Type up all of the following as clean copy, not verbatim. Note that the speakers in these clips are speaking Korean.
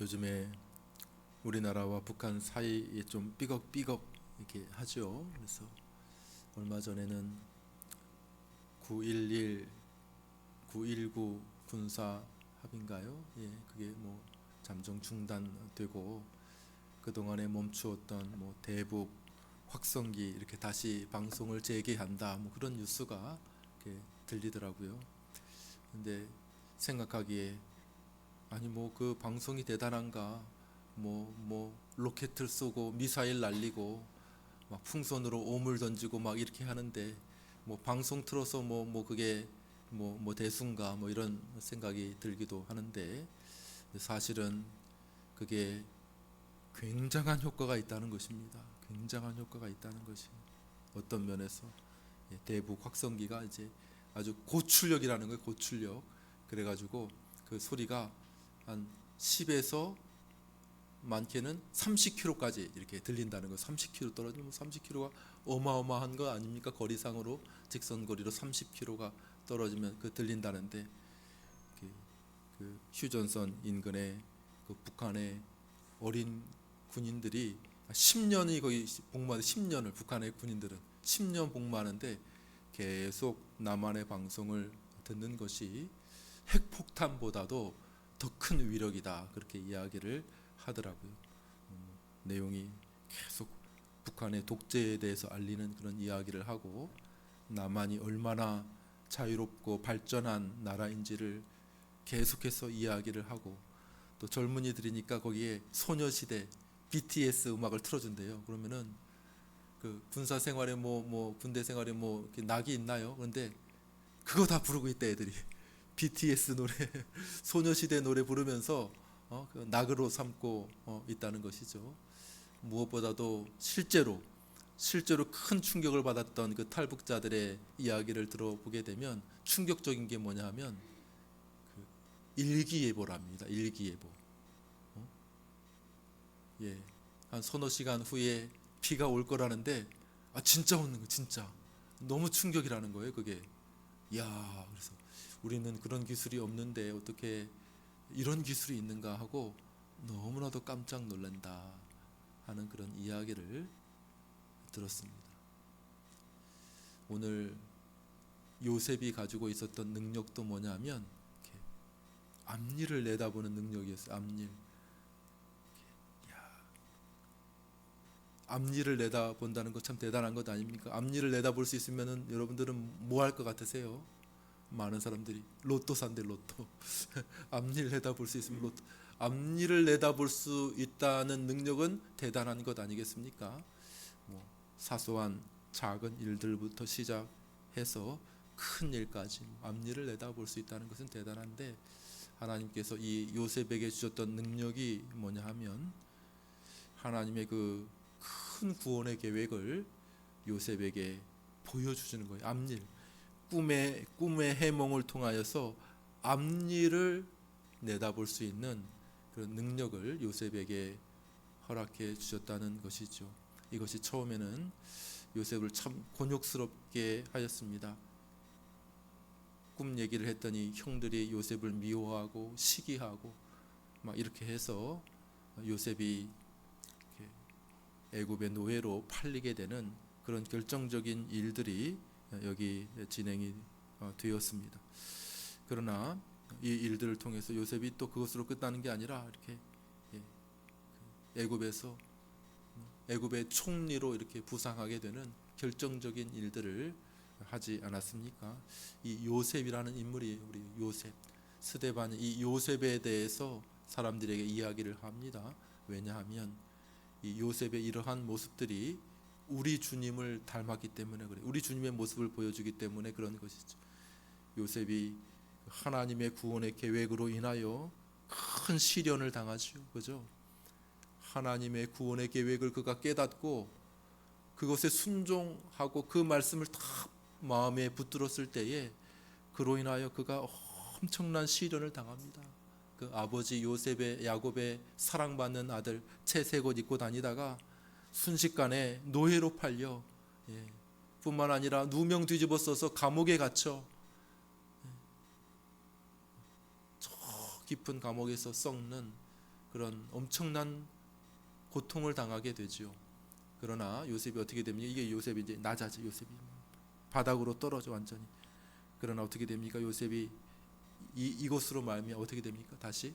요즘에 우리나라와 북한 사이에 좀 삐걱삐걱 이렇게 하죠. 그래서 얼마 전에는 9.11, 9.19 군사 합의인가요? 예, 그게 뭐 잠정 중단되고 그동안에 멈추었던 뭐 대북 확성기 이렇게 다시 방송을 재개한다. 뭐 그런 뉴스가 이렇게 들리더라고요. 근데 생각하기에 아니 뭐 그 방송이 대단한가? 뭐 로켓을 쏘고 미사일 날리고 막 풍선으로 오물 던지고 막 이렇게 하는데 뭐 방송 틀어서 뭐 그게 뭐 대수인가 뭐 이런 생각이 들기도 하는데 사실은 그게 굉장한 효과가 있다는 것입니다. 굉장한 효과가 있다는 것이 어떤 면에서 대북 확성기가 이제 아주 고출력이라는 거예요. 고출력. 그래가지고 그 소리가 한 10에서 많게는 30km까지 이렇게 들린다는 거. 30km 떨어지면 30km가 어마어마한 거 아닙니까? 거리상으로 직선 거리로 30km가 떨어지면 그 들린다는데 그 휴전선 인근에 그 북한의 어린 군인들이 10년이 거의 복무하는 10년을 북한의 군인들은 10년 복무하는데 계속 남한의 방송을 듣는 것이 핵폭탄보다도 더 큰 위력이다 그렇게 이야기를 하더라고요. 내용이 계속 북한의 독재에 대해서 알리는 그런 이야기를 하고 남한이 얼마나 자유롭고 발전한 나라인지를 계속해서 이야기를 하고 또 젊은이들이니까 거기에 소녀시대 BTS 음악을 틀어준대요. 그러면은 그 군사 생활에 뭐 군대 생활에 뭐 낙이 있나요? 그런데 그거 다 부르고 있다 애들이. BTS 노래, 소녀시대 노래 부르면서 그 낙으로 삼고 있다는 것이죠. 무엇보다도 실제로 큰 충격을 받았던 그 탈북자들의 이야기를 들어보게 되면 충격적인 게 뭐냐하면 그 일기예보랍니다. 일기예보. 예, 한 서너 시간 후에 비가 올 거라는데 진짜 오는 거 진짜 너무 충격이라는 거예요. 그게 야 그래서 우리는 그런 기술이 없는데 어떻게 이런 기술이 있는가 하고 너무나도 깜짝 놀란다 하는 그런 이야기를 들었습니다. 오늘 요셉이 가지고 있었던 능력도 뭐냐면 앞일을 내다보는 능력이었어요. 앞일을 내다본다는 거 참 대단한 것 아닙니까? 앞일을 내다볼 수 있으면은 여러분들은 뭐 할 것 같으세요? 많은 사람들이 로또 산대 로또. 앞일 내다볼 수 있으면 로또. 앞일을 내다볼 수 있다는 능력은 대단한 것 아니겠습니까? 뭐 사소한 작은 일들부터 시작해서 큰 일까지 앞일을 내다볼 수 있다는 것은 대단한데 하나님께서 이 요셉에게 주셨던 능력이 뭐냐 하면 하나님의 그 큰 구원의 계획을 요셉에게 보여주시는 거예요. 앞일. 꿈의 해몽을 통하여서 앞일을 내다볼 수 있는 그런 능력을 요셉에게 허락해 주셨다는 것이죠. 이것이 처음에는 요셉을 참 곤욕스럽게 하였습니다. 꿈 얘기를 했더니 형들이 요셉을 미워하고 시기하고 막 이렇게 해서 요셉이 애굽의 노예로 팔리게 되는 그런 결정적인 일들이 여기 진행이 되었습니다. 그러나 이 일들을 통해서 요셉이 또 그것으로 끝나는 게 아니라 이렇게 애굽에서 애굽의 총리로 이렇게 부상하게 되는 결정적인 일들을 하지 않았습니까? 이 요셉이라는 인물이 우리 요셉 스데반이 이 요셉에 대해서 사람들에게 이야기를 합니다. 왜냐하면 이 요셉의 이러한 모습들이 우리 주님을 닮았기 때문에 그래. 우리 주님의 모습을 보여주기 때문에 그런 것이죠. 요셉이 하나님의 구원의 계획으로 인하여 큰 시련을 당하죠. 그죠? 하나님의 구원의 계획을 그가 깨닫고 그것에 순종하고 그 말씀을 다 마음에 붙들었을 때에 그로 인하여 그가 엄청난 시련을 당합니다. 그 아버지 요셉의 야곱의 사랑받는 아들 채색 옷 입고 다니다가 순식간에 노예로 팔려 뿐만 아니라 누명 뒤집어 써서 감옥에 갇혀 저 깊은 감옥에서 썩는 그런 엄청난 고통을 당하게 되죠. 그러나 요셉이 어떻게 됩니까? 이게 요셉이 이제 낮아져. 요셉이 바닥으로 떨어져 완전히. 그러나 어떻게 됩니까? 요셉이 이곳으로 말미암아 어떻게 됩니까? 다시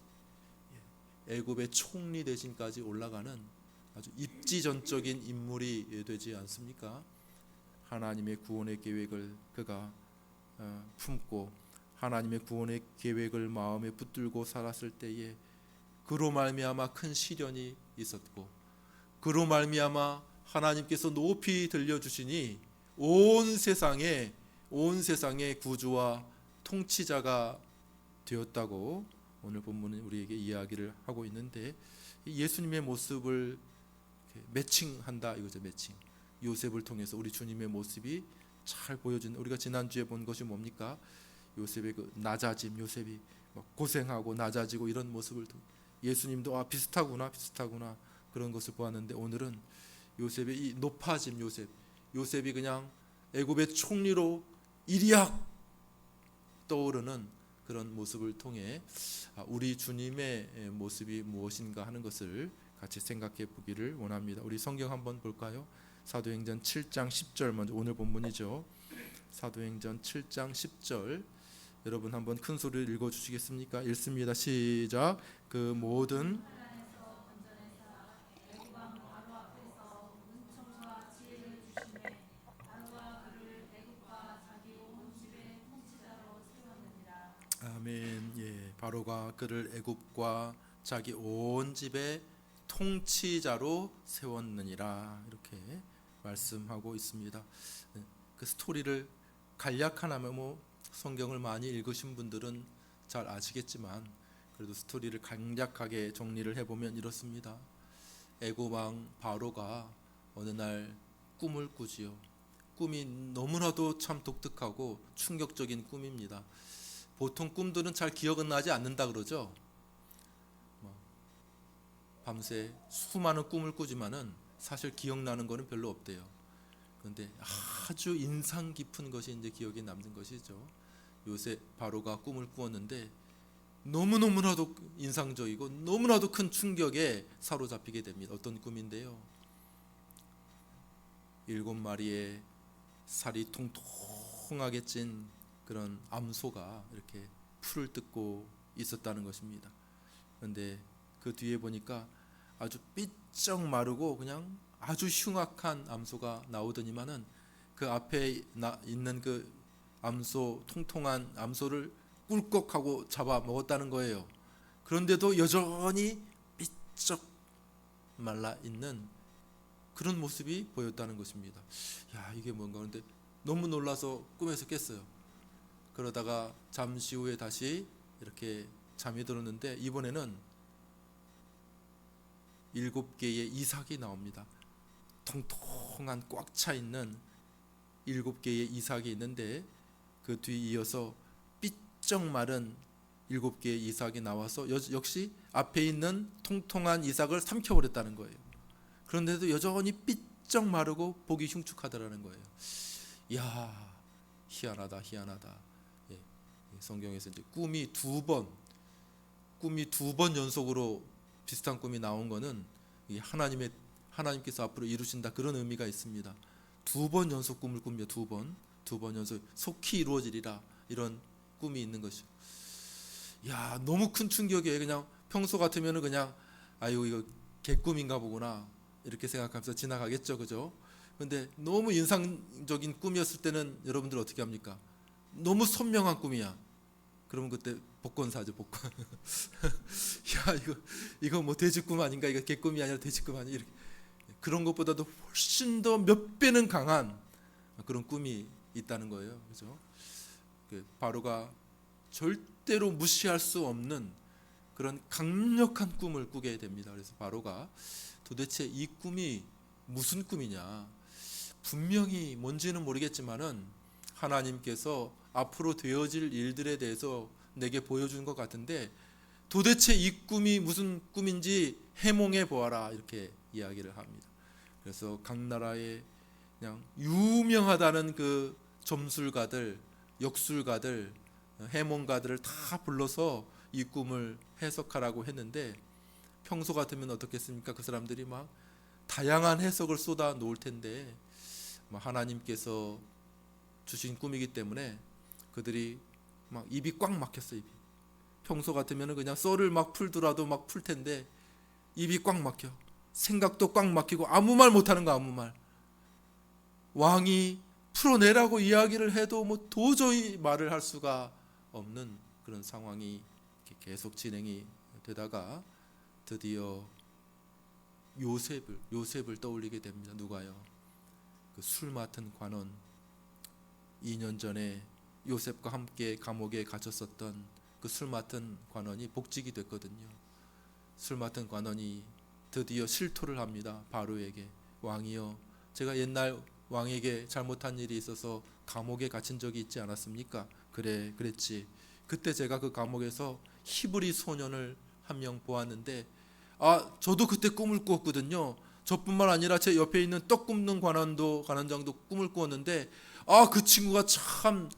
애굽의 총리 대신까지 올라가는 아주 입지전적인 인물이 되지 않습니까? 하나님의 구원의 계획을 그가 품고 하나님의 구원의 계획을 마음에 붙들고 살았을 때에 그로 말미암아 큰 시련이 있었고 그로 말미암아 하나님께서 높이 들려주시니 온 세상의 구주와 통치자가 되었다고 오늘 본문은 우리에게 이야기를 하고 있는데 예수님의 모습을 매칭한다 이거죠. 매칭. 요셉을 통해서 우리 주님의 모습이 잘 보여진 우리가 지난주에 본 것이 뭡니까? 요셉의 그 낮아짐, 요셉이 고생하고 낮아지고 이런 모습을 예수님도 비슷하구나 그런 것을 보았는데 오늘은 요셉의 이 높아짐, 요셉이 그냥 애굽의 총리로 일약 떠오르는 그런 모습을 통해 우리 주님의 모습이 무엇인가 하는 것을 같이 생각해 보기를 원합니다. 우리 성경 한번 볼까요? 사도행전 7장 10절 먼저 오늘 본문이죠. 사도행전 7장 10절 여러분 한번 큰 소리를 읽어 주시겠습니까? 읽습니다. 시작. 그 모든 아멘. 예, 바로가 그를 애굽과 자기 온 집의 통치자로 세웠느니라 이렇게 말씀하고 있습니다. 그 스토리를 간략하나마 성경을 많이 읽으신 분들은 잘 아시겠지만 그래도 스토리를 간략하게 정리를 해보면 이렇습니다. 애굽 왕 바로가 어느 날 꿈을 꾸지요. 꿈이 너무나도 참 독특하고 충격적인 꿈입니다. 보통 꿈들은 잘 기억은 나지 않는다 그러죠. 밤새 수많은 꿈을 꾸지만은 사실 기억나는 거는 별로 없대요. 그런데 아주 인상 깊은 것이 이제 기억에 남는 것이죠. 요새 바로가 꿈을 꾸었는데 너무나도 인상적이고 너무나도 큰 충격에 사로잡히게 됩니다. 어떤 꿈인데요. 7마리의 살이 통통하게 찐 그런 암소가 이렇게 풀을 뜯고 있었다는 것입니다. 그런데 그 뒤에 보니까 아주 삐쩍 마르고 그냥 아주 흉악한 암소가 나오더니만은 그 앞에 있는 그 암소 통통한 암소를 꿀꺽하고 잡아 먹었다는 거예요. 그런데도 여전히 삐쩍 말라 있는 그런 모습이 보였다는 것입니다. 야, 이게 뭔가. 그런데 너무 놀라서 꿈에서 깼어요. 그러다가 잠시 후에 다시 이렇게 잠이 들었는데 이번에는 7개의 이삭이 나옵니다. 통통한 꽉 차 있는 7개의 이삭이 있는데 그 뒤 이어서 삐쩍 마른 7개의 이삭이 나와서 역시 앞에 있는 통통한 이삭을 삼켜버렸다는 거예요. 그런데도 여전히 삐쩍 마르고 보기 흉측하다라는 거예요. 이야, 희한하다. 예, 성경에서 이제 꿈이 두 번 연속으로 비슷한 꿈이 나온 거는 하나님께서 앞으로 이루신다 그런 의미가 있습니다. 2번 연속 꿈을 꾸며 2번 연속 속히 이루어지리라 이런 꿈이 있는 것이죠. 야, 너무 큰 충격이에요. 그냥 평소 같으면은 그냥 아유 이거 개꿈인가 보구나 이렇게 생각하면서 지나가겠죠, 그죠? 근데 너무 인상적인 꿈이었을 때는 여러분들 어떻게 합니까? 너무 선명한 꿈이야. 그러면 그때 복권 사죠, 복권. 야, 이거 뭐 돼지꿈 아닌가? 이거 개꿈이 아니라 돼지꿈 아니야? 이렇게. 그런 것보다도 훨씬 더 몇 배는 강한 그런 꿈이 있다는 거예요, 그죠? 바로가 절대로 무시할 수 없는 그런 강력한 꿈을 꾸게 됩니다. 그래서 바로가 도대체 이 꿈이 무슨 꿈이냐? 분명히 뭔지는 모르겠지만은 하나님께서 앞으로 되어질 일들에 대해서 내게 보여준 것 같은데 도대체 이 꿈이 무슨 꿈인지 해몽해 보아라 이렇게 이야기를 합니다. 그래서 각 나라에 그냥 유명하다는 그 점술가들, 역술가들, 해몽가들을 다 불러서 이 꿈을 해석하라고 했는데 평소 같으면 어떻겠습니까? 그 사람들이 막 다양한 해석을 쏟아 놓을 텐데 하나님께서 주신 꿈이기 때문에 그들이 막 입이 꽉 막혔어. 입이 평소 같으면 그냥 썰을 막 풀더라도 막 풀 텐데 입이 꽉 막혀. 생각도 꽉 막히고 아무 말 못하는 거. 아무 말. 왕이 풀어내라고 이야기를 해도 도저히 말을 할 수가 없는 그런 상황이 계속 진행이 되다가 드디어 요셉을 떠올리게 됩니다. 누가요? 그 술 맡은 관원, 2년 전에 요셉과 함께 감옥에 갇혔었던 그 술 맡은 관원이 복직이 됐거든요. 술 맡은 관원이 드디어 실토를 합니다. 바로에게. 왕이여, 제가 옛날 왕에게 잘못한 일이 있어서 감옥에 갇힌 적이 있지 않았습니까? 그래, 그랬지. 그때 제가 그 감옥에서 히브리 소년을 한 명 보았는데 저도 그때 꿈을 꾸었거든요. 저뿐만 아니라 제 옆에 있는 떡 굽는 관원장도 꿈을 꾸었는데 그 친구가 참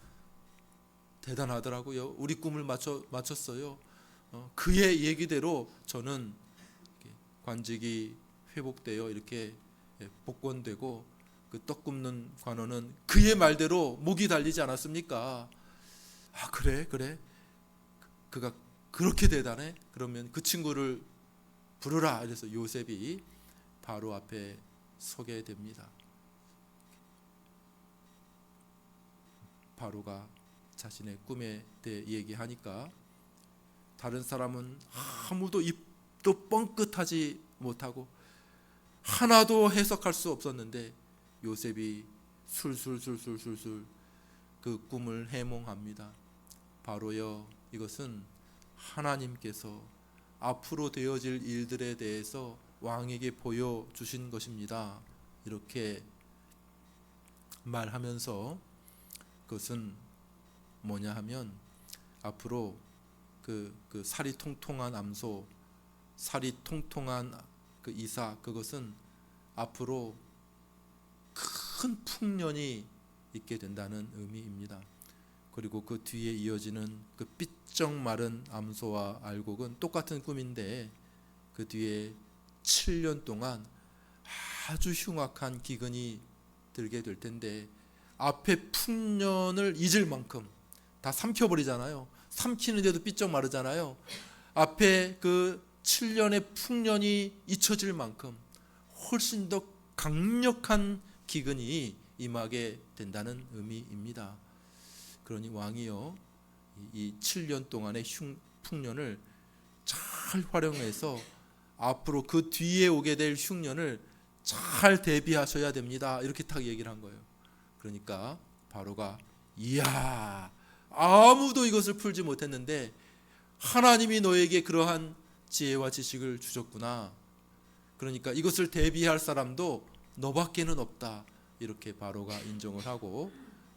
대단하더라고요. 우리 꿈을 맞췄어요. 그의 얘기대로 저는 관직이 회복되어 이렇게 복권되고 그 떡 굽는 관원은 그의 말대로 목이 달리지 않았습니까? 그래 그가 그렇게 대단해? 그러면 그 친구를 부르라. 그래서 요셉이 바로 앞에 서게 됩니다. 바로가 자신의 꿈에 대해 얘기하니까 다른 사람은 아무도 입도 뻥끗하지 못하고 하나도 해석할 수 없었는데 요셉이 술술 그 꿈을 해몽합니다. 바로여, 이것은 하나님께서 앞으로 되어질 일들에 대해서 왕에게 보여주신 것입니다. 이렇게 말하면서 그것은 뭐냐 하면 앞으로 그 살이 통통한 암소, 살이 통통한 그 이삭, 그것은 앞으로 큰 풍년이 있게 된다는 의미입니다. 그리고 그 뒤에 이어지는 그 삐쩍 마른 암소와 알곡은 똑같은 꿈인데 그 뒤에 7년 동안 아주 흉악한 기근이 들게 될 텐데 앞에 풍년을 잊을 만큼 다 삼켜버리잖아요. 삼키는데도 삐쩍 마르잖아요. 앞에 그 7년의 풍년이 잊혀질 만큼 훨씬 더 강력한 기근이 임하게 된다는 의미입니다. 그러니 왕이요, 이 7년 동안의 풍년을 잘 활용해서 앞으로 그 뒤에 오게 될 흉년을 잘 대비하셔야 됩니다. 이렇게 딱 얘기를 한 거예요. 그러니까 바로가 이야, 아무도 이것을 풀지 못했는데 하나님이 너에게 그러한 지혜와 지식을 주셨구나. 그러니까 이것을 대비할 사람도 너밖에는 없다. 이렇게 바로가 인정을 하고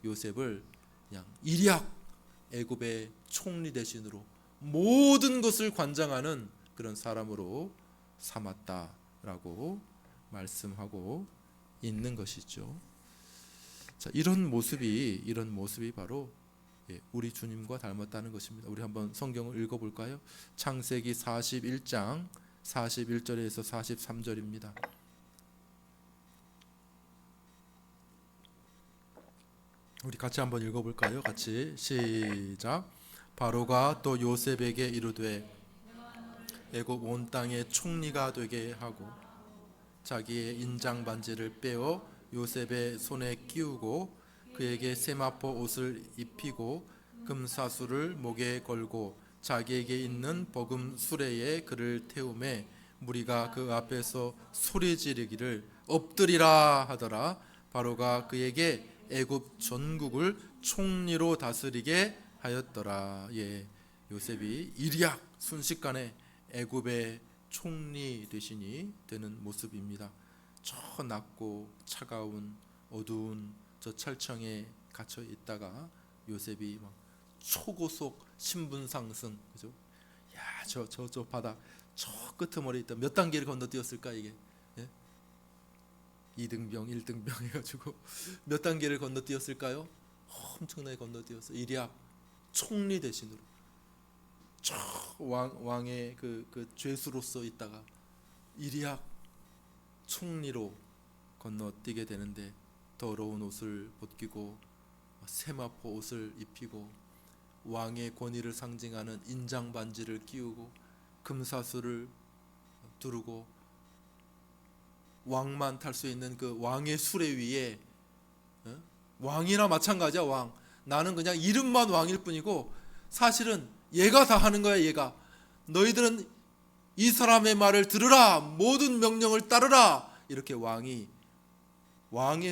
요셉을 그냥 일약 애굽의 총리 대신으로 모든 것을 관장하는 그런 사람으로 삼았다라고 말씀하고 있는 것이죠. 자, 이런 모습이 바로 우리 주님과 닮았다는 것입니다. 우리 한번 성경을 읽어볼까요? 창세기 41장 41절에서 43절입니다. 우리 같이 한번 읽어볼까요? 같이 시작. 바로가 또 요셉에게 이르되 애굽 온 땅의 총리가 되게 하고 자기의 인장 반지를 빼어 요셉의 손에 끼우고 그에게 세마포 옷을 입히고 금사수를 목에 걸고 자기에게 있는 버금 수레에 그를 태우매 무리가 그 앞에서 소리 지르기를 엎드리라 하더라. 바로가 그에게 애굽 전국을 총리로 다스리게 하였더라. 요셉이 일약 순식간에 애굽의 총리 되시니 되는 모습입니다. 저 낮고 차가운 어두운 저 철청에 갇혀 있다가 요셉이 막 초고속 신분 상승, 그죠? 야, 저 바다 저 끄트머리 있다. 몇 단계를 건너뛰었을까 이게? 2등병, 1등병 해가지고 몇 단계를 건너뛰었을까요? 엄청나게 건너뛰었어. 일약 총리 대신으로 저 왕의 그 죄수로서 있다가 이리약 총리로 건너뛰게 되는데 더러운 옷을 벗기고 세마포 옷을 입히고 왕의 권위를 상징하는 인장 반지를 끼우고 금사슬을 두르고 왕만 탈 수 있는 그 왕의 수레 위에, 왕이나 마찬가지야. 왕, 나는 그냥 이름만 왕일 뿐이고 사실은 얘가 다 하는 거야. 얘가, 너희들은 이 사람의 말을 들으라, 모든 명령을 따르라. 이렇게 왕의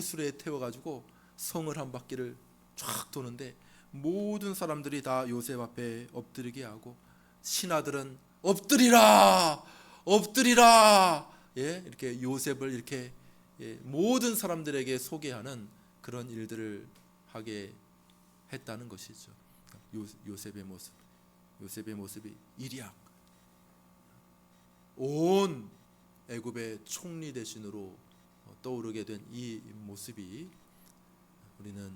수레에 태워가지고 성을 한 바퀴를 쫙 도는데 모든 사람들이 다 요셉 앞에 엎드리게 하고 신하들은 엎드리라, 엎드리라. 이렇게 요셉을 이렇게 모든 사람들에게 소개하는 그런 일들을 하게 했다는 것이죠. 요셉의 모습이 이리약 온 애굽의 총리 대신으로 떠오르게 된 이 모습이 우리는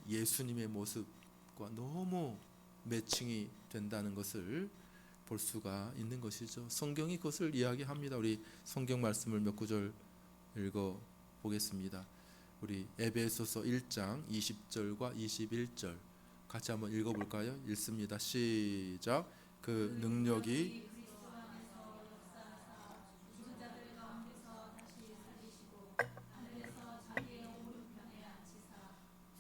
예수님의 모습과 너무 매칭이 된다는 것을 볼 수가 있는 것이죠. 성경이 그것을 이야기합니다. 우리 성경 말씀을 몇 구절 읽어 보겠습니다. 우리 에베소서 1장 20절과 21절 같이 한번 읽어 볼까요? 읽습니다. 시작. 그 능력이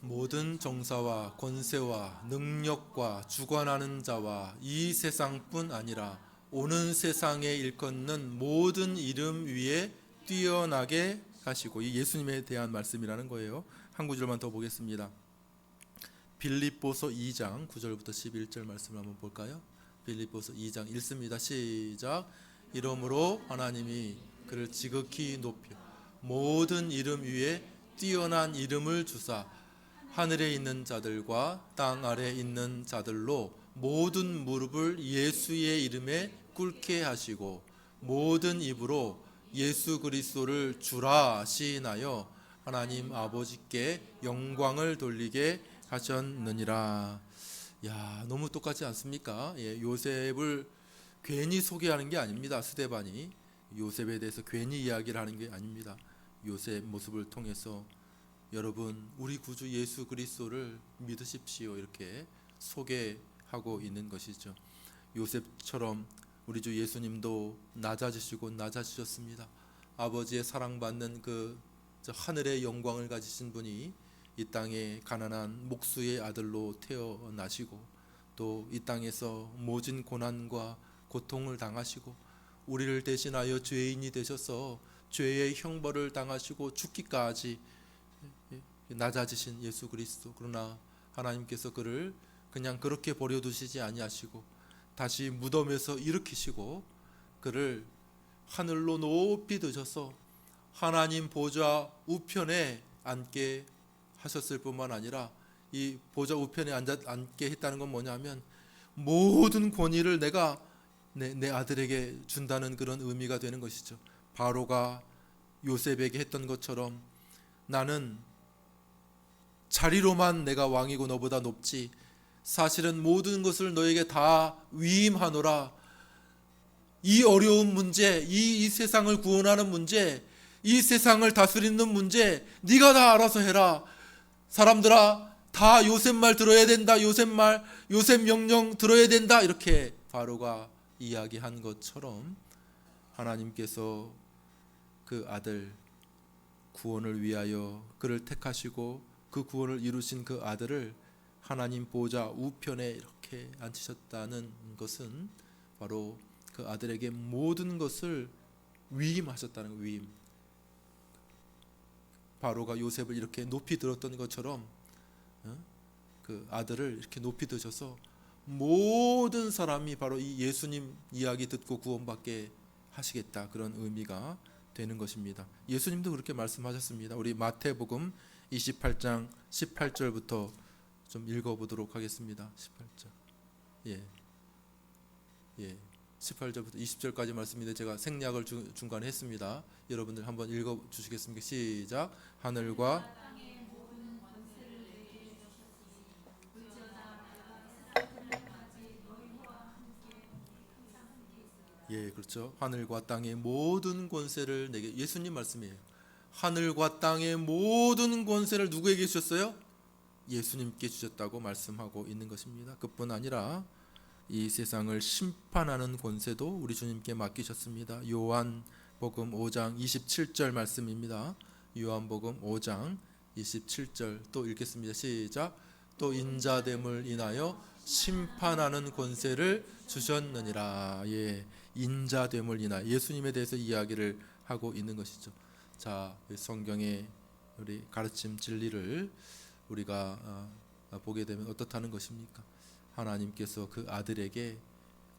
모든 정사와 권세와 능력과 주관하는 자와 이 세상뿐 아니라 오는 세상에 일컫는 모든 이름 위에 뛰어나게 하시고, 이 예수님에 대한 말씀이라는 거예요. 한 구절만 더 보겠습니다. 빌립보서 2장 9절부터 11절 말씀을 한번 볼까요? 빌립보서 2장 읽습니다. 시작. 이러므로 하나님이 그를 지극히 높여 모든 이름 위에 뛰어난 이름을 주사 하늘에 있는 자들과 땅 아래에 있는 자들로 모든 무릎을 예수의 이름에 꿇게 하시고 모든 입으로 예수 그리스도를 주라 시인하여 하나님 아버지께 영광을 돌리게 하셨느니라. 야, 너무 똑같지 않습니까? 요셉을 괜히 소개하는 게 아닙니다. 스데반이 요셉에 대해서 괜히 이야기를 하는 게 아닙니다. 요셉 모습을 통해서 여러분, 우리 구주 예수 그리스도를 믿으십시오, 이렇게 소개하고 있는 것이죠. 요셉처럼 우리 주 예수님도 낮아지시고 낮아지셨습니다. 아버지의 사랑받는 그 하늘의 영광을 가지신 분이 이 땅에 가난한 목수의 아들로 태어나시고 또 이 땅에서 모진 고난과 고통을 당하시고 우리를 대신하여 죄인이 되셔서 죄의 형벌을 당하시고 죽기까지 낮아지신 예수 그리스도, 그러나 하나님께서 그를 그냥 그렇게 버려두시지 아니하시고 다시 무덤에서 일으키시고 그를 하늘로 높이 드셔서 하나님 보좌 우편에 앉게 하셨을 뿐만 아니라 이 보좌 우편에 앉게 했다는 건 뭐냐면 모든 권위를 내가 내 아들에게 준다는 그런 의미가 되는 것이죠. 바로가 요셉에게 했던 것처럼 나는 자리로만 내가 왕이고 너보다 높지 사실은 모든 것을 너에게 다 위임하노라. 이 어려운 문제, 이 세상을 구원하는 문제, 이 세상을 다스리는 문제 네가 다 알아서 해라. 사람들아, 다 요셉 말 들어야 된다. 요셉 말, 요셉 명령 들어야 된다. 이렇게 바로가 이야기한 것처럼 하나님께서 그 아들 구원을 위하여 그를 택하시고 그 구원을 이루신 그 아들을 하나님 보좌 우편에 이렇게 앉히셨다는 것은 바로 그 아들에게 모든 것을 위임하셨다는 거예요. 위임. 바로가 요셉을 이렇게 높이 들었던 것처럼 그 아들을 이렇게 높이 드셔서 모든 사람이 바로 이 예수님 이야기 듣고 구원받게 하시겠다, 그런 의미가 되는 것입니다. 예수님도 그렇게 말씀하셨습니다. 우리 마태복음 28장 18절부터 좀 읽어보도록 하겠습니다. 18절. 18절부터 20절까지 말씀인데 제가 생략을 중간에 했습니다. 여러분들 한번 읽어주시겠습니까? 시작. 하늘과 예, 그렇죠. 하늘과 땅의 모든 권세를 내게, 예수님 말씀이에요. 하늘과 땅의 모든 권세를 누구에게 주셨어요? 예수님께 주셨다고 말씀하고 있는 것입니다. 그뿐 아니라 이 세상을 심판하는 권세도 우리 주님께 맡기셨습니다. 요한복음 5장 27절 말씀입니다. 요한복음 5장 27절 또 읽겠습니다. 시작. 또 인자됨을 인하여 심판하는 권세를 주셨느니라. 예, 인자됨을 인하여 예수님에 대해서 이야기를 하고 있는 것이죠. 자, 성경의 우리 가르침 진리를 우리가 보게 되면 어떻다는 것입니까? 하나님께서 그 아들에게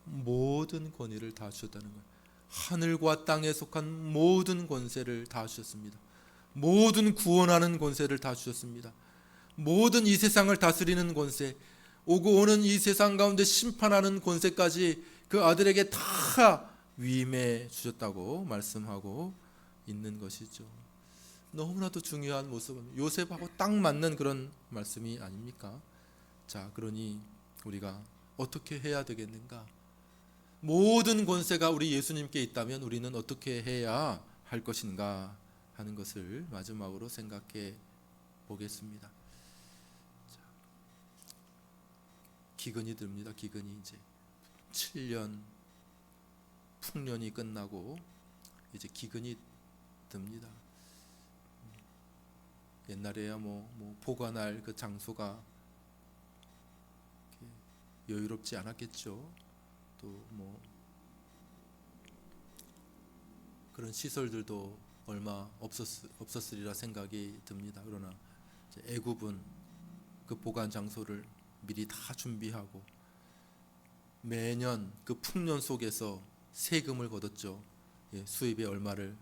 모든 권위를 다 주셨다는 거예요. 하늘과 땅에 속한 모든 권세를 다 주셨습니다. 모든 구원하는 권세를 다 주셨습니다. 모든 이 세상을 다스리는 권세, 오고 오는 이 세상 가운데 심판하는 권세까지 그 아들에게 다 위임해 주셨다고 말씀하고 있는 것이죠. 너무나도 중요한 모습은 요셉하고 딱 맞는 그런 말씀이 아닙니까? 자, 그러니 우리가 어떻게 해야 되겠는가? 모든 권세가 우리 예수님께 있다면 우리는 어떻게 해야 할 것인가 하는 것을 마지막으로 생각해 보겠습니다. 자, 기근이 듭니다. 기근이 이제 7년 풍년이 끝나고 이제 기근이 듭니다. 옛날에야 뭐 보관할 그 장소가 여유롭지 않았겠죠. 또 뭐 그런 시설들도 얼마 없었으리라 생각이 듭니다. 그러나 애굽은 그 보관 장소를 미리 다 준비하고 매년 그 풍년 속에서 세금을 걷었죠. 예, 수입의 얼마를,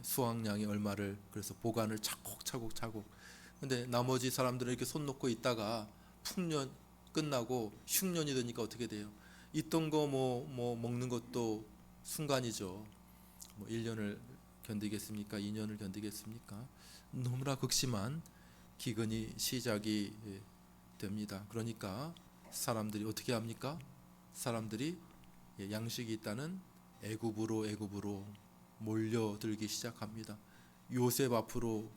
수확량의 얼마를, 그래서 보관을 차곡차곡. 근데 나머지 사람들은 이렇게 손 놓고 있다가 풍년 끝나고 흉년이 되니까 어떻게 돼요? 있던 거 뭐 먹는 것도 순간이죠. 뭐 1년을 견디겠습니까? 2년을 견디겠습니까? 너무나 극심한 기근이 시작이 됩니다. 그러니까 사람들이 어떻게 합니까? 사람들이 양식이 있다는 애굽으로 몰려들기 시작합니다. 요셉 앞으로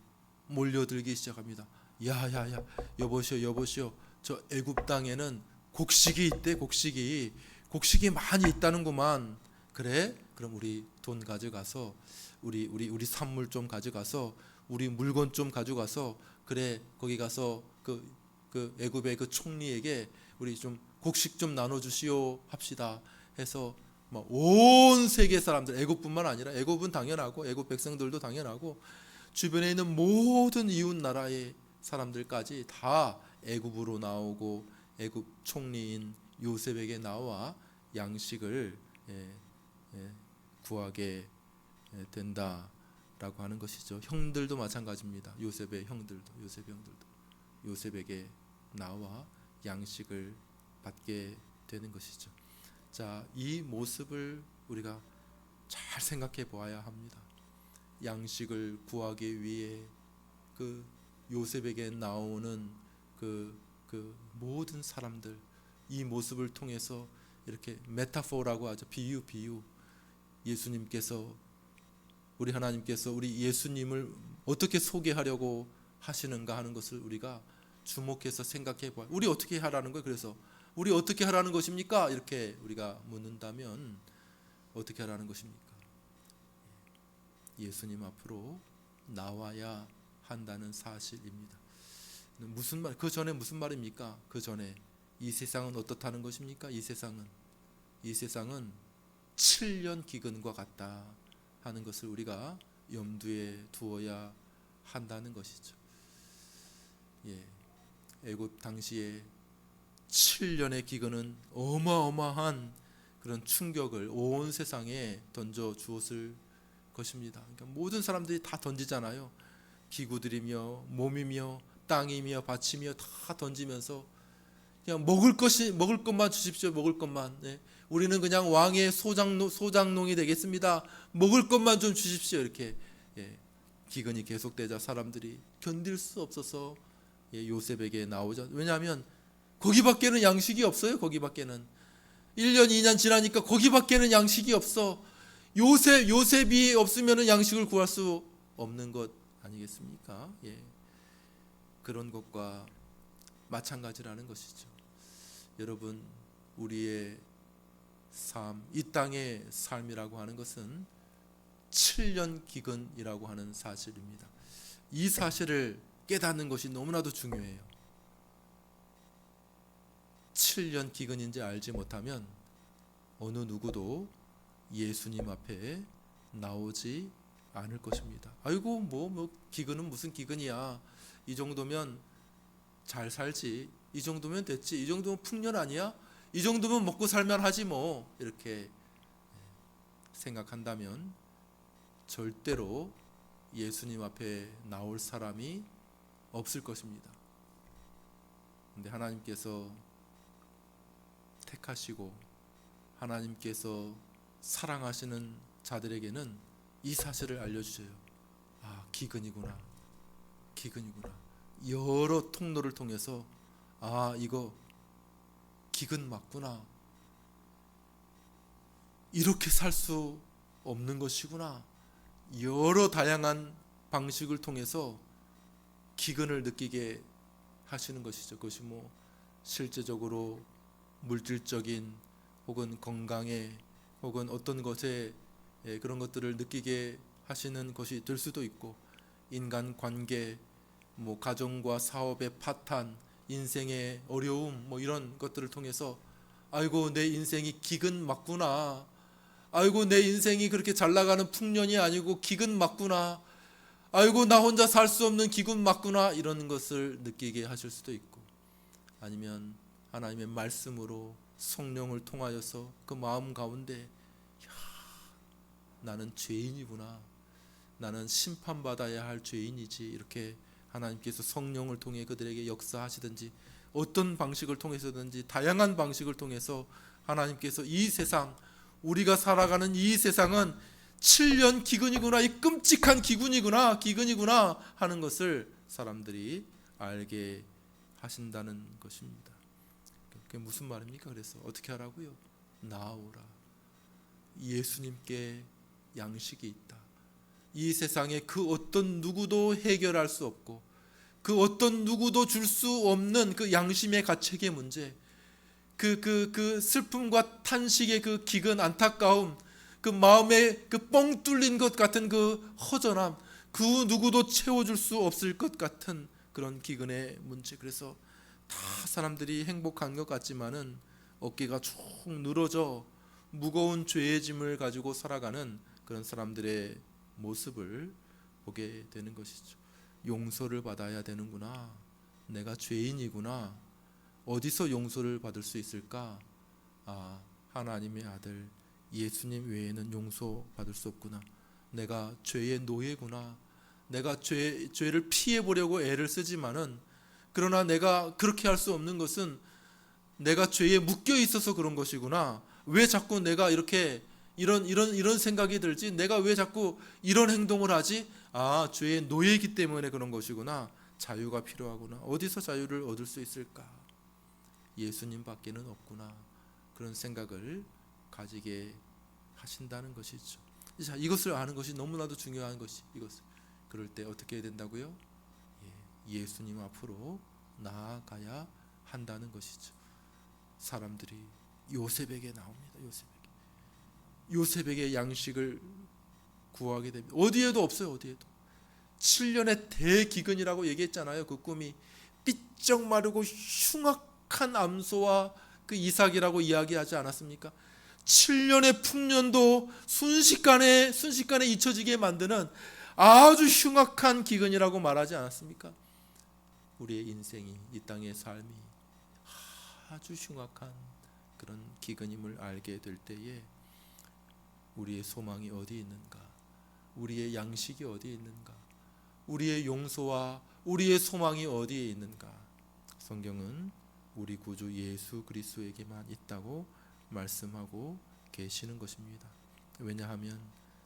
몰려들기 시작합니다. 야야야, 여보시오, 저 애굽 땅에는 곡식이 있대. 곡식이 많이 있다는구만. 그래? 그럼 우리 돈 가져가서 우리 산물 좀 가져가서 우리 물건 좀 가져가서, 그래, 거기 가서 그 애굽의 그 총리에게 우리 좀 곡식 좀 나눠 주시오 합시다 해서 온 세계 사람들, 애굽뿐만 아니라 애굽은 당연하고 애굽 백성들도 당연하고 주변에 있는 모든 이웃 나라의 사람들까지 다 애굽으로 나오고 애굽 총리인 요셉에게 나와 양식을 구하게 된다라고 하는 것이죠. 형들도 마찬가지입니다. 요셉의 형들도 요셉에게 나와 양식을 받게 되는 것이죠. 자, 이 모습을 우리가 잘 생각해 보아야 합니다. 양식을 구하기 위해 그 요셉에게 나오는 그 모든 사람들, 이 모습을 통해서 이렇게 메타포라고 하죠. 비유. 예수님께서, 우리 하나님께서 우리 예수님을 어떻게 소개하려고 하시는가 하는 것을 우리가 주목해서 생각해 봐요. 우리 어떻게 하라는 거예요? 그래서 우리 어떻게 하라는 것입니까? 이렇게 우리가 묻는다면 어떻게 하라는 것입니까? 예수님 앞으로 나와야 한다는 사실입니다. 무슨 말? 그 전에 무슨 말입니까? 그 전에 이 세상은 어떻다는 것입니까? 이 세상은 7년 기근과 같다 하는 것을 우리가 염두에 두어야 한다는 것이죠. 예, 애굽 당시에 7년의 기근은 어마어마한 그런 충격을 온 세상에 던져 주었을 것입니다. 그러니까 모든 사람들이 다 던지잖아요. 기구들이며 몸이며 땅이며 밭이며 다 던지면서 그냥 먹을 것만 주십시오. 먹을 것만. 네. 우리는 그냥 왕의 소장농이 되겠습니다. 먹을 것만 좀 주십시오. 이렇게 기근이 계속되자 사람들이 견딜 수 없어서 요셉에게 나오자. 왜냐하면 거기밖에는 양식이 없어요. 거기밖에는 1년 2년 지나니까 거기밖에는 양식이 없어. 요셉이 없으면 양식을 구할 수 없는 것 아니겠습니까? 예. 그런 것과 마찬가지라는 것이죠. 여러분, 우리의 삶, 이 땅의 삶이라고 하는 것은 7년 기근이라고 하는 사실입니다. 이 사실을 깨닫는 것이 너무나도 중요해요. 7년 기근인지 알지 못하면 어느 누구도 예수님 앞에 나오지 않을 것입니다. 아이고 뭐 기근은 무슨 기근이야. 이 정도면 잘 살지. 이 정도면 됐지. 이 정도면 풍년 아니야? 이 정도면 먹고 살만 하지 뭐. 이렇게 생각한다면 절대로 예수님 앞에 나올 사람이 없을 것입니다. 근데 하나님께서 택하시고 하나님께서 사랑하시는 자들에게는 이 사실을 알려주세요. 아, 기근이구나. 여러 통로를 통해서 아, 이거 기근 맞구나. 이렇게 살 수 없는 것이구나. 여러 다양한 방식을 통해서 기근을 느끼게 하시는 것이죠. 그것이 뭐 실제적으로 물질적인 혹은 건강에 혹은 어떤 것에 그런 것들을 느끼게 하시는 것이 될 수도 있고, 인간 관계, 뭐 가정과 사업의 파탄, 인생의 어려움, 뭐 이런 것들을 통해서 아이고 내 인생이 기근 맞구나. 아이고 내 인생이 그렇게 잘 나가는 풍년이 아니고 기근 맞구나. 아이고 나 혼자 살 수 없는 기근 맞구나. 이런 것을 느끼게 하실 수도 있고, 아니면 하나님의 말씀으로 성령을 통하여서 그 마음 가운데 나는 죄인이구나. 나는 심판받아야 할 죄인이지. 이렇게 하나님께서 성령을 통해 그들에게 역사하시든지 어떤 방식을 통해서든지 다양한 방식을 통해서 하나님께서 이 세상, 우리가 살아가는 이 세상은 7년 기근이구나, 이 끔찍한 기근이구나 하는 것을 사람들이 알게 하신다는 것입니다. 그게 무슨 말입니까? 그래서 어떻게 하라고요? 나오라. 예수님께 양식이 있다. 이 세상에 그 어떤 누구도 해결할 수 없고 그 어떤 누구도 줄 수 없는 그 양심의 가책의 문제, 그 슬픔과 탄식의 그 기근, 안타까움, 그 마음에 그 뻥 뚫린 것 같은 그 허전함, 그 누구도 채워줄 수 없을 것 같은 그런 기근의 문제. 그래서 다 사람들이 행복한 것 같지만은 어깨가 쭉 늘어져 무거운 죄의 짐을 가지고 살아가는 그런 사람들의 모습을 보게 되는 것이죠. 용서를 받아야 되는구나. 내가 죄인이구나. 어디서 용서를 받을 수 있을까? 아, 하나님의 아들 예수님 외에는 용서받을 수 없구나. 내가 죄의 노예구나. 내가 죄를 피해 보려고 애를 쓰지만은, 그러나 내가 그렇게 할 수 없는 것은 내가 죄에 묶여 있어서 그런 것이구나. 왜 자꾸 내가 이렇게 이런 생각이 들지? 내가 왜 자꾸 이런 행동을 하지? 아, 죄의 노예이기 때문에 그런 것이구나. 자유가 필요하구나. 어디서 자유를 얻을 수 있을까? 예수님밖에는 없구나. 그런 생각을 가지게 하신다는 것이죠. 자, 이것을 아는 것이 너무나도 중요한 것이 이것을. 그럴 때 어떻게 해야 된다고요? 예수님 앞으로 나아가야 한다는 것이죠. 사람들이 요셉에게 나옵니다. 요셉에게 양식을 구하게 됩니다. 어디에도 없어요. 어디에도. 7년의 대기근이라고 얘기했잖아요. 그 꿈이 삐쩍 마르고 흉악한 암소와 그 이삭이라고 이야기하지 않았습니까? 7년의 풍년도 순식간에 잊혀지게 만드는 아주 흉악한 기근이라고 말하지 않았습니까? 우리의 인생이, 이 땅의 삶이 아주 흉악한 그런 기근임을 알게 될 때에 우리의 소망이 어디 있는가? 우리의 양식이 어디에 있는가? 우리의 용서와 우리의 소망이 어디에 있는가? 성경은 우리 구주 예수 그리스도에게만 있다고 말씀하고 계시는 것입니다. 왜냐하면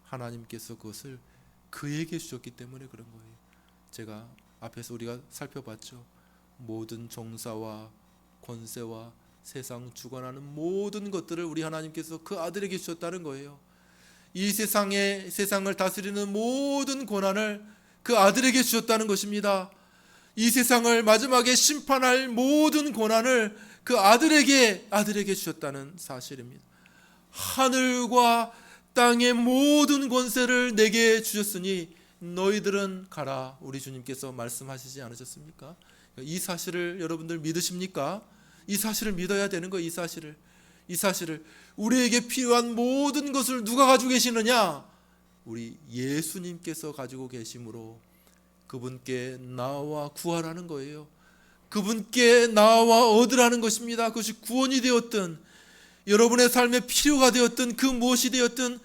하나님께서 그것을 그에게 주셨기 때문에 그런 거예요. 제가 앞에서 우리가 살펴봤죠. 모든 종사와 권세와 세상 주관하는 모든 것들을 우리 하나님께서 그 아들에게 주셨다는 거예요. 이 세상을 다스리는 모든 권한을 그 아들에게 주셨다는 것입니다. 이 세상을 마지막에 심판할 모든 권한을 그 아들에게 주셨다는 사실입니다. 하늘과 땅의 모든 권세를 내게 주셨으니 너희들은 가라. 우리 주님께서 말씀하시지 않으셨습니까? 이 사실을 여러분들 믿으십니까? 이 사실을 믿어야 되는 거예요. 이 사실을 우리에게 필요한 모든 것을 누가 가지고 계시느냐? 우리 예수님께서 가지고 계심으로 그분께 나와 구하라는 거예요. 그분께 나와 얻으라는 것입니다. 그것이 구원이 되었든 여러분의 삶에 필요가 되었든 그 무엇이 되었든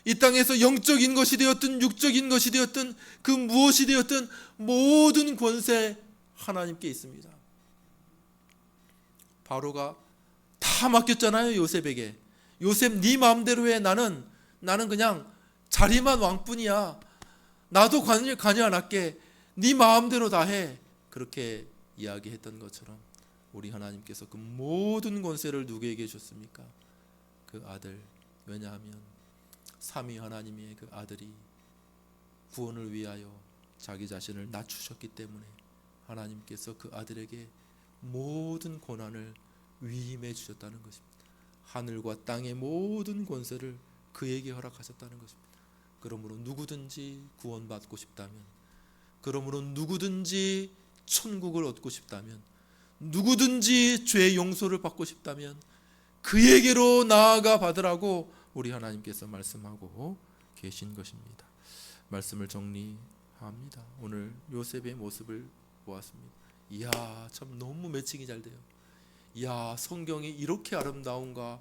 이 땅에서 영적인 것이 되었든 육적인 것이 되었든 그 무엇이 되었든 모든 권세 하나님께 있습니다. 바로가 다 맡겼잖아요. 요셉에게. 요셉 네 마음대로 해. 나는 그냥 자리만 왕뿐이야. 나도 관여 안 할게. 네 마음대로 다 해. 그렇게 이야기했던 것처럼 우리 하나님께서 그 모든 권세를 누구에게 줬습니까? 그 아들. 왜냐하면 삼위 하나님의 그 아들이 구원을 위하여 자기 자신을 낮추셨기 때문에 하나님께서 그 아들에게 모든 권한을 위임해 주셨다는 것입니다. 하늘과 땅의 모든 권세를 그에게 허락하셨다는 것입니다. 그러므로 누구든지 구원받고 싶다면, 그러므로 누구든지 천국을 얻고 싶다면, 누구든지 죄 용서를 받고 싶다면 그에게로 나아가 받으라고 우리 하나님께서 말씀하고 계신 것입니다. 말씀을 정리합니다. 오늘 요셉의 모습을 보았습니다. 이야, 참 너무 매칭이 잘 돼요. 이야, 성경이 이렇게 아름다운가.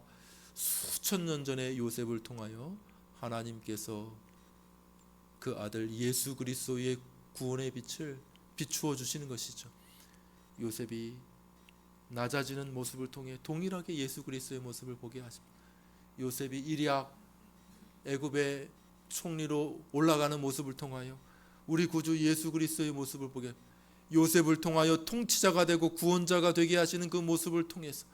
수천 년 전에 요셉을 통하여 하나님께서 그 아들 예수 그리스도의 구원의 빛을 비추어 주시는 것이죠. 요셉이 낮아지는 모습을 통해 동일하게 예수 그리스도의 모습을 보게 하십니다. 요셉이 일약 애굽의 총리로 올라가는 모습을 통하여 우리 구주 예수 그리스도의 모습을 보게, 요셉을 통하여 통치자가 되고 구원자가 되게 하시는 그 모습을 통해서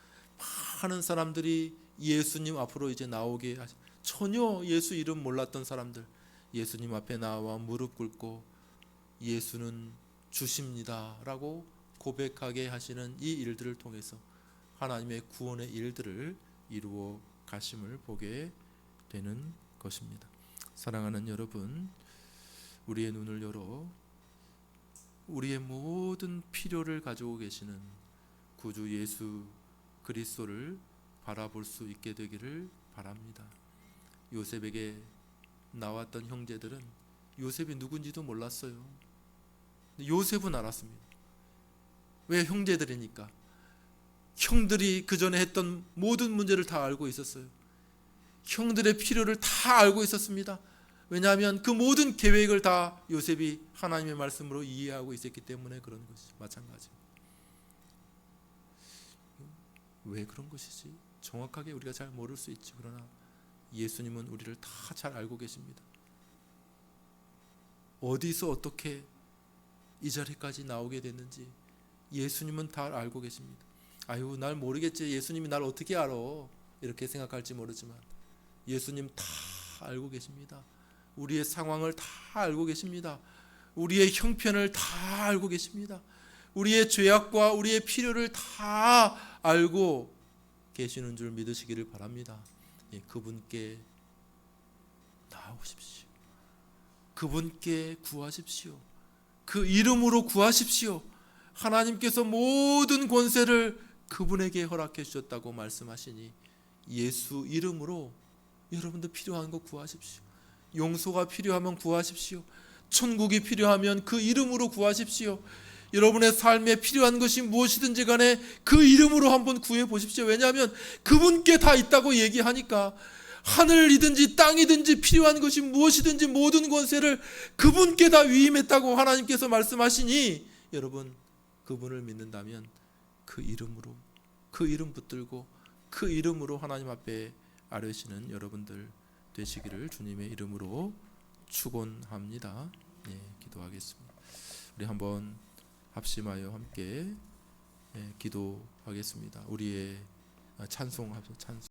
많은 사람들이 예수님 앞으로 이제 나오게 하시, 전혀 예수 이름 몰랐던 사람들 예수님 앞에 나와 무릎 꿇고 예수는 주십니다 라고 고백하게 하시는 이 일들을 통해서 하나님의 구원의 일들을 이루어 가심을 보게 되는 것입니다. 사랑하는 여러분, 우리의 눈을 열어 우리의 모든 필요를 가지고 계시는 구주 예수 그리스도를 바라볼 수 있게 되기를 바랍니다. 요셉에게 나왔던 형제들은 요셉이 누군지도 몰랐어요. 요셉은 알았습니다. 왜? 형제들이니까. 형들이 그 전에 했던 모든 문제를 다 알고 있었어요. 형들의 필요를 다 알고 있었습니다. 왜냐하면 그 모든 계획을 다 요셉이 하나님의 말씀으로 이해하고 있었기 때문에 그런 것이 마찬가지입니다. 왜 그런 것이지? 정확하게 우리가 잘 모를 수 있죠. 그러나 예수님은 우리를 다 잘 알고 계십니다. 어디서 어떻게 이 자리까지 나오게 됐는지 예수님은 다 알고 계십니다. 아유, 날 모르겠지. 예수님이 날 어떻게 알아? 이렇게 생각할지 모르지만 예수님 다 알고 계십니다. 우리의 상황을 다 알고 계십니다. 우리의 형편을 다 알고 계십니다. 우리의 죄악과 우리의 필요를 다 알고 계시는 줄 믿으시기를 바랍니다. 예, 그분께 나오십시오. 그분께 구하십시오. 그 이름으로 구하십시오. 하나님께서 모든 권세를 그분에게 허락해 주셨다고 말씀하시니 예수 이름으로 여러분들 필요한 거 구하십시오. 용서가 필요하면 구하십시오. 천국이 필요하면 그 이름으로 구하십시오. 여러분의 삶에 필요한 것이 무엇이든지 간에 그 이름으로 한번 구해 보십시오. 왜냐하면 그분께 다 있다고 얘기하니까 하늘이든지 땅이든지 필요한 것이 무엇이든지 모든 권세를 그분께 다 위임했다고 하나님께서 말씀하시니 여러분 그분을 믿는다면 그 이름으로, 그 이름 붙들고 그 이름으로 하나님 앞에 아뢰시는 여러분들 되시기를 주님의 이름으로 축원합니다. 예, 기도하겠습니다. 우리 한번 합심하여 함께 기도하겠습니다. 우리의 찬송합시다. 찬송.